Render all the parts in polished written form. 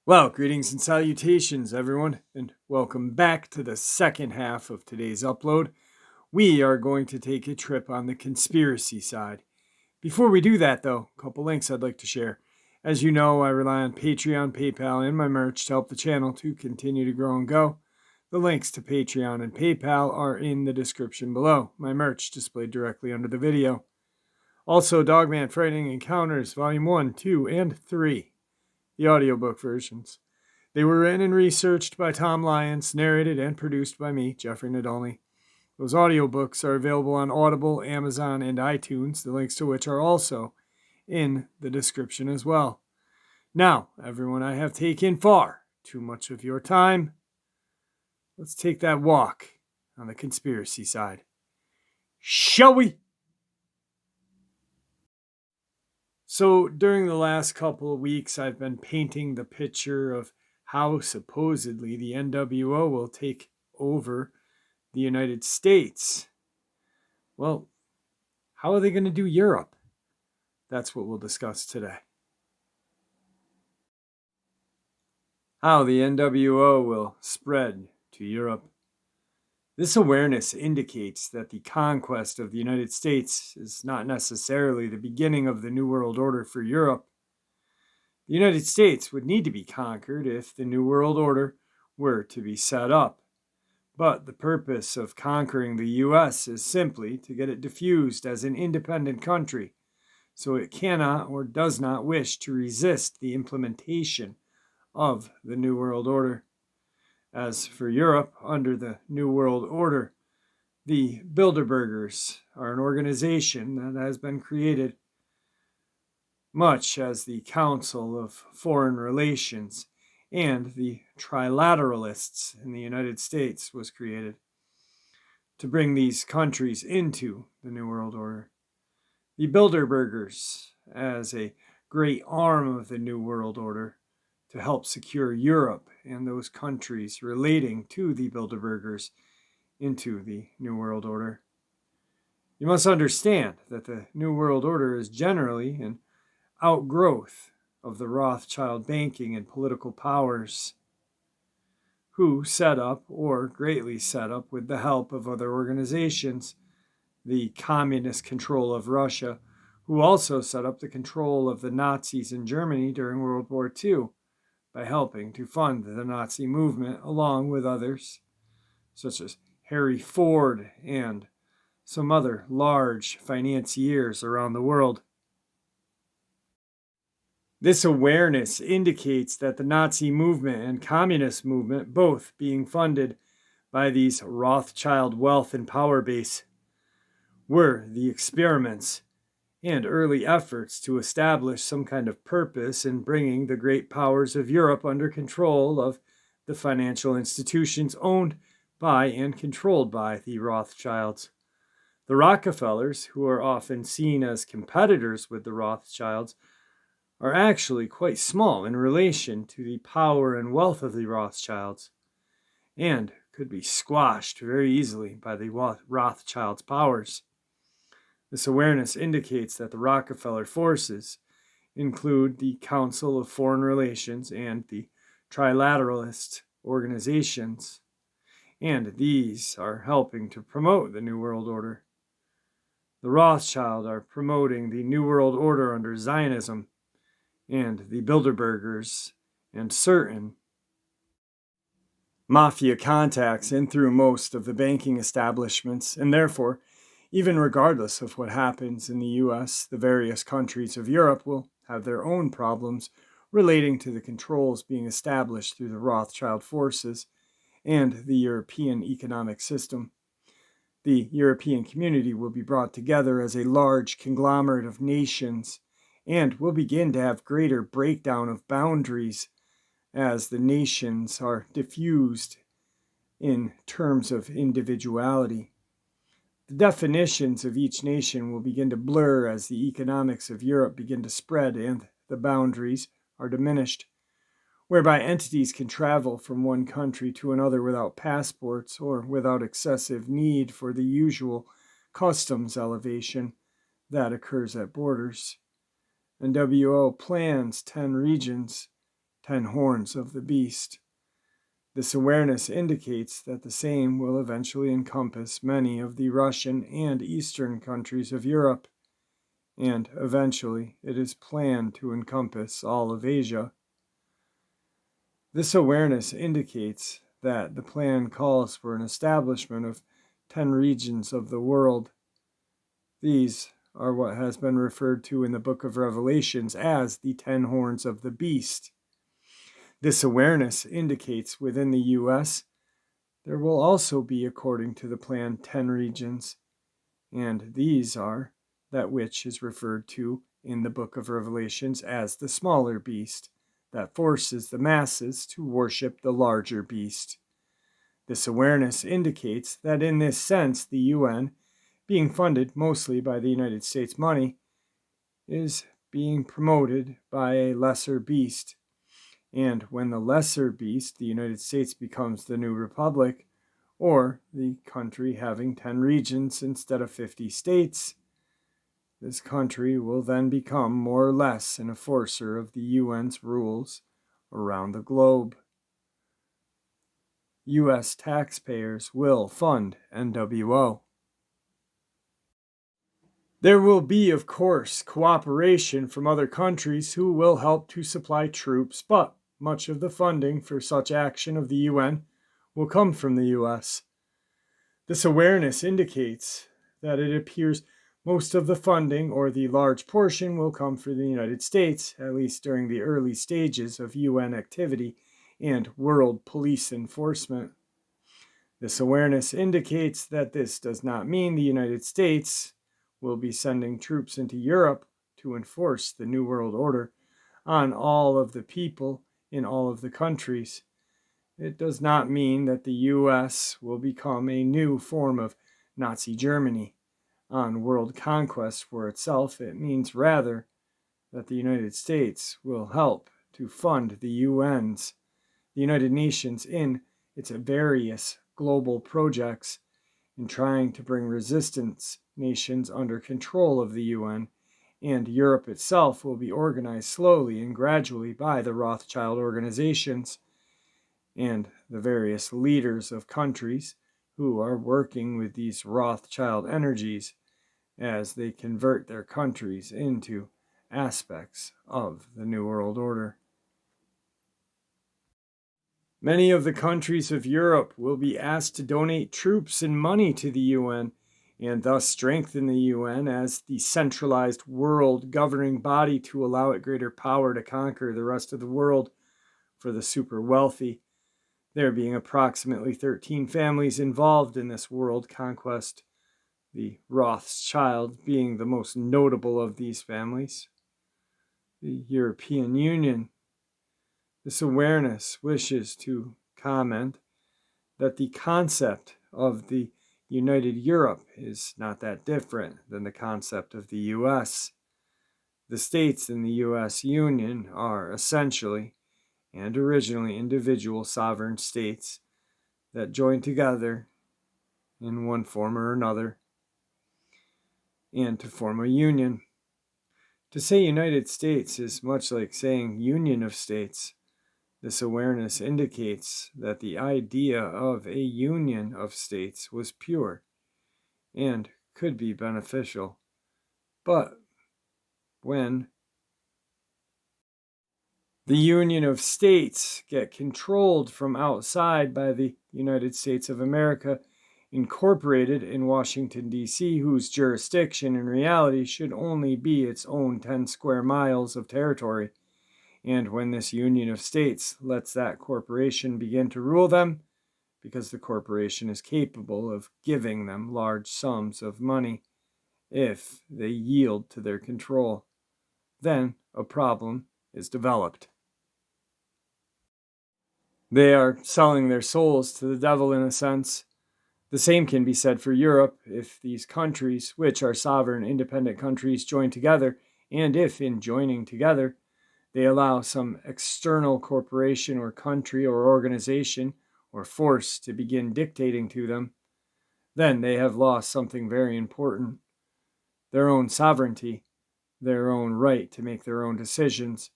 Well, greetings and salutations, everyone, and welcome back to the second half of today's upload. We are going to take a trip on the conspiracy side. Before we do that, though, a couple links I'd like to share. As you know, I rely on Patreon, PayPal, and my merch to help the channel to continue to grow and go. The links to Patreon and PayPal are in the description below. My merch displayed directly under the video. Also, Dogman Frightening Encounters, Volume 1, 2, and 3. The audiobook versions. They were written and researched by Tom Lyons, narrated and produced by me, Jeffrey Nadolny. Those audiobooks are available on Audible, Amazon, and iTunes, the links to which are also in the description as well. Now, everyone, I have taken far too much of your time. Let's take that walk on the conspiracy side. Shall we? So, during the last couple of weeks, I've been painting the picture of how supposedly the NWO will take over the United States. Well, how are they going to do Europe? That's what we'll discuss today. How the NWO will spread to Europe. This awareness indicates that the conquest of the United States is not necessarily the beginning of the New World Order for Europe. The United States would need to be conquered if the New World Order were to be set up. But the purpose of conquering the U.S. is simply to get it diffused as an independent country, so it cannot or does not wish to resist the implementation of the New World Order. As for Europe, under the New World Order, the Bilderbergers are an organization that has been created much as the Council of Foreign Relations and the Trilateralists in the United States was created to bring these countries into the New World Order. The Bilderbergers, as a great arm of the New World Order, to help secure Europe and those countries relating to the Bilderbergers into the New World Order. You must understand that the New World Order is generally an outgrowth of the Rothschild banking and political powers, who set up, or greatly set up with the help of other organizations, the communist control of Russia, who also set up the control of the Nazis in Germany during World War II by helping to fund the Nazi movement along with others, such as Harry Ford and some other large financiers around the world. This awareness indicates that the Nazi movement and communist movement, both being funded by these Rothschild wealth and power base, were the experiments and early efforts to establish some kind of purpose in bringing the great powers of Europe under control of the financial institutions owned by and controlled by the Rothschilds. The Rockefellers, who are often seen as competitors with the Rothschilds, are actually quite small in relation to the power and wealth of the Rothschilds, and could be squashed very easily by the Rothschilds' powers. This awareness indicates that the Rockefeller forces include the Council of Foreign Relations and the Trilateralist organizations, and these are helping to promote the New World Order. The Rothschilds are promoting the New World Order under Zionism, and the Bilderbergers and certain mafia contacts in through most of the banking establishments, and therefore, even regardless of what happens in the US, the various countries of Europe will have their own problems relating to the controls being established through the Rothschild forces and the European economic system. The European community will be brought together as a large conglomerate of nations and will begin to have greater breakdown of boundaries as the nations are diffused in terms of individuality. The definitions of each nation will begin to blur as the economics of Europe begin to spread and the boundaries are diminished, whereby entities can travel from one country to another without passports or without excessive need for the usual customs elevation that occurs at borders. NWO plans 10 regions, 10 horns of the beast. This awareness indicates that the same will eventually encompass many of the Russian and Eastern countries of Europe, and eventually it is planned to encompass all of Asia. This awareness indicates that the plan calls for an establishment of 10 regions of the world. These are what has been referred to in the book of Revelations as the 10 horns of the beast. This awareness indicates within the U.S. there will also be, according to the plan, 10 regions, and these are that which is referred to in the book of Revelations as the smaller beast, that forces the masses to worship the larger beast. This awareness indicates that in this sense the UN, being funded mostly by the United States money, is being promoted by a lesser beast. And when the lesser beast, the United States, becomes the new republic, or the country having 10 regions instead of 50 states, this country will then become more or less an enforcer of the UN's rules around the globe. U.S. taxpayers will fund NWO. There will be, of course, cooperation from other countries who will help to supply troops, but much of the funding for such action of the UN will come from the U.S. This awareness indicates that it appears most of the funding, or the large portion, will come from the United States, at least during the early stages of UN activity and world police enforcement. This awareness indicates that this does not mean the United States will be sending troops into Europe to enforce the New World Order on all of the people in all of the countries. It does not mean that the U.S. will become a new form of Nazi Germany on world conquest for itself. It means rather that the United States will help to fund the UN's, the United Nations, in its various global projects in trying to bring resistance nations under control of the UN, and Europe itself will be organized slowly and gradually by the Rothschild organizations and the various leaders of countries who are working with these Rothschild energies as they convert their countries into aspects of the New World Order. Many of the countries of Europe will be asked to donate troops and money to the UN, and thus strengthen the UN as the centralized world governing body to allow it greater power to conquer the rest of the world for the super wealthy. There being approximately 13 families involved in this world conquest, the Rothschild being the most notable of these families. The European Union. This awareness wishes to comment that the concept of the United Europe is not that different than the concept of the U.S. The states in the U.S. Union are essentially and originally individual sovereign states that join together in one form or another and to form a union. To say United States is much like saying Union of States. This awareness indicates that the idea of a union of states was pure and could be beneficial. But when the Union of States get controlled from outside by the United States of America, incorporated in Washington, D.C., whose jurisdiction in reality should only be its own 10 square miles of territory, and when this Union of States lets that corporation begin to rule them, because the corporation is capable of giving them large sums of money if they yield to their control, then a problem is developed. They are selling their souls to the devil in a sense. The same can be said for Europe if these countries, which are sovereign, independent countries, join together, and if in joining together they allow some external corporation or country or organization or force to begin dictating to them, then they have lost something very important: their own sovereignty, their own right to make their own decisions.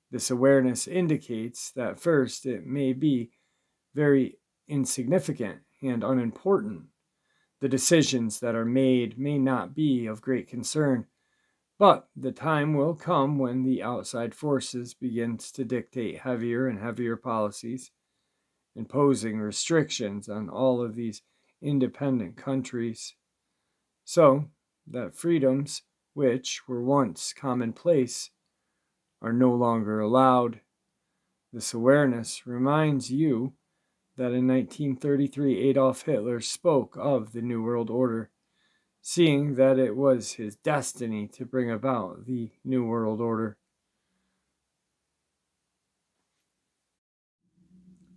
This awareness indicates that first, it may be very insignificant and unimportant. The decisions that are made may not be of great concern, but the time will come when the outside forces begins to dictate heavier and heavier policies, imposing restrictions on all of these independent countries, so that freedoms which were once commonplace are no longer allowed. This awareness reminds you that in 1933 Adolf Hitler spoke of the New World Order, seeing that it was his destiny to bring about the New World Order.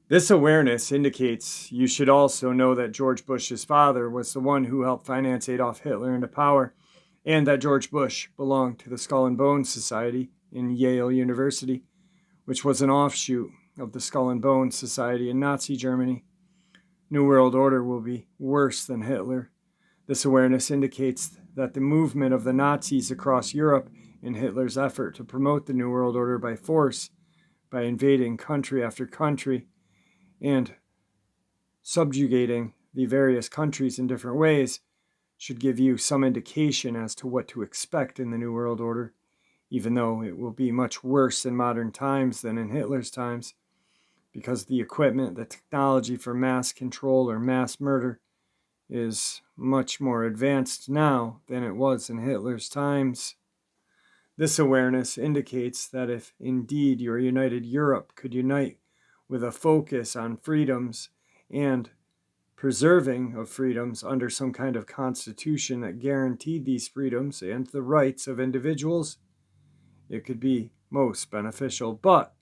This awareness indicates you should also know that George Bush's father was the one who helped finance Adolf Hitler into power, and that George Bush belonged to the Skull and Bones Society in Yale University, which was an offshoot of the Skull and Bones Society in Nazi Germany. New World Order will be worse than Hitler. This awareness indicates that the movement of the Nazis across Europe in Hitler's effort to promote the New World Order by force, by invading country after country, and subjugating the various countries in different ways, should give you some indication as to what to expect in the New World Order, even though it will be much worse in modern times than in Hitler's times, because the equipment, the technology for mass control or mass murder is much more advanced now than it was in Hitler's times. This awareness indicates that if indeed your united Europe could unite with a focus on freedoms and preserving of freedoms under some kind of constitution that guaranteed these freedoms and the rights of individuals, it could be most beneficial. But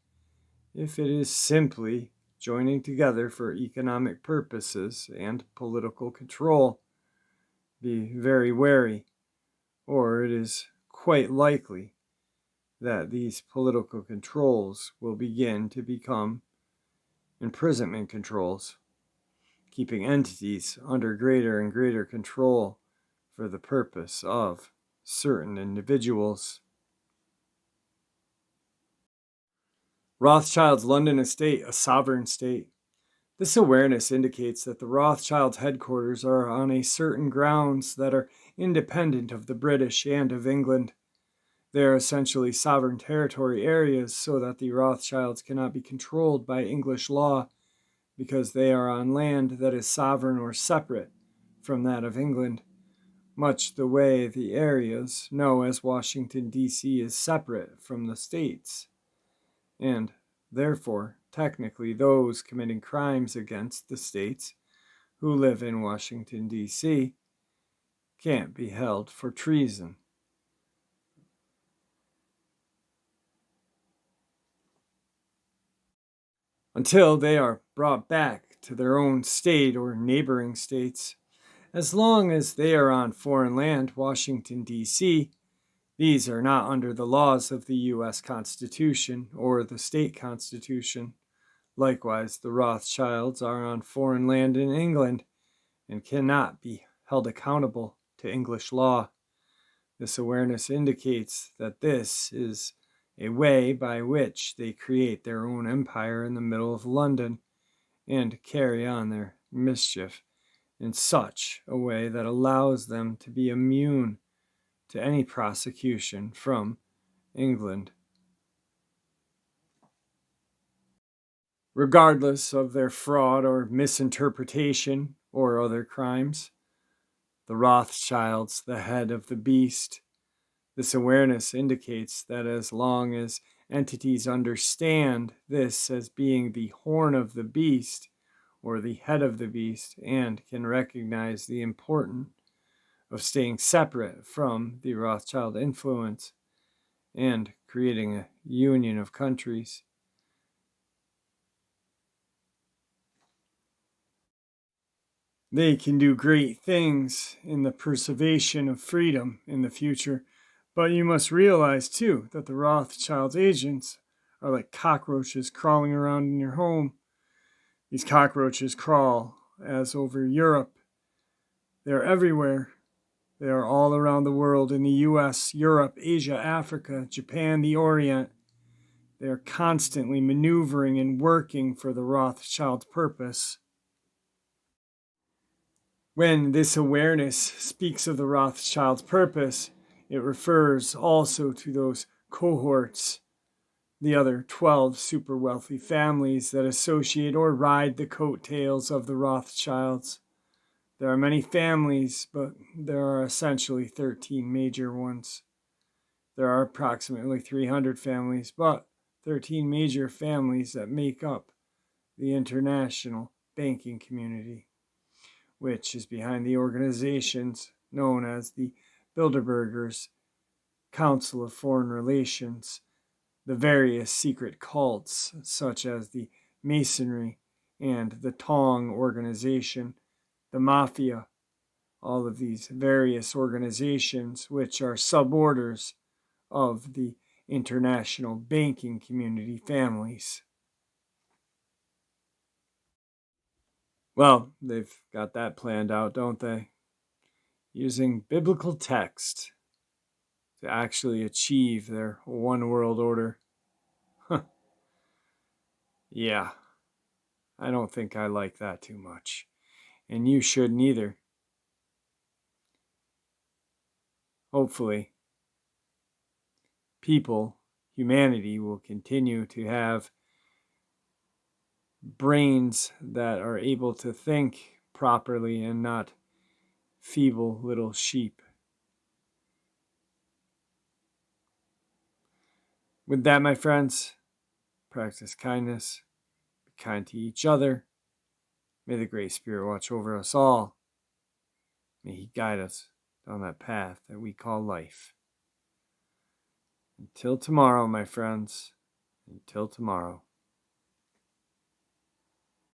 if it is simply joining together for economic purposes and political control, be very wary, or it is quite likely that these political controls will begin to become imprisonment controls, keeping entities under greater and greater control for the purpose of certain individuals. Rothschild's London estate, a sovereign state. This awareness indicates that the Rothschilds' headquarters are on a certain grounds that are independent of the British and of England. They are essentially sovereign territory areas so that the Rothschilds cannot be controlled by English law because they are on land that is sovereign or separate from that of England, much the way the areas know as Washington, D.C. is separate from the states, and therefore, technically, those committing crimes against the states who live in Washington, D.C. can't be held for treason. Until they are brought back to their own state or neighboring states. As long as they are on foreign land, Washington, D.C., these are not under the laws of the U.S. Constitution or the state constitution. Likewise, the Rothschilds are on foreign land in England and cannot be held accountable to English law. This awareness indicates that this is a way by which they create their own empire in the middle of London and carry on their mischief in such a way that allows them to be immune to any prosecution from England. Regardless of their fraud or misinterpretation or other crimes, the Rothschilds, the head of the beast. This awareness indicates that as long as entities understand this as being the horn of the beast or the head of the beast and can recognize the importance of staying separate from the Rothschild influence and creating a union of countries, they can do great things in the preservation of freedom in the future. But you must realize, too, that the Rothschild's agents are like cockroaches crawling around in your home. These cockroaches crawl as over Europe They're everywhere. They are all around the world, in the US, Europe, Asia, Africa, Japan, the Orient. They are constantly maneuvering and working for the Rothschild purpose. When this awareness speaks of the Rothschild's purpose, it refers also to those cohorts, the other 12 super wealthy families that associate or ride the coattails of the Rothschilds. There are many families, but there are essentially 13 major ones. There are approximately 300 families, but 13 major families that make up the international banking community, which is behind the organizations known as the Bilderbergers Council of Foreign Relations, the various secret cults such as the Masonry and the Tong organization, the Mafia, all of these various organizations which are suborders of the international banking community families. Well, they've got that planned out, don't they? Using biblical text to actually achieve their one world order. Yeah, I don't think I like that too much. And you shouldn't either. Hopefully, humanity will continue to have brains that are able to think properly and not feeble little sheep. With that, my friends, practice kindness, be kind to each other. May the Great Spirit watch over us all. May He guide us down that path that we call life. Until tomorrow, my friends. Until tomorrow.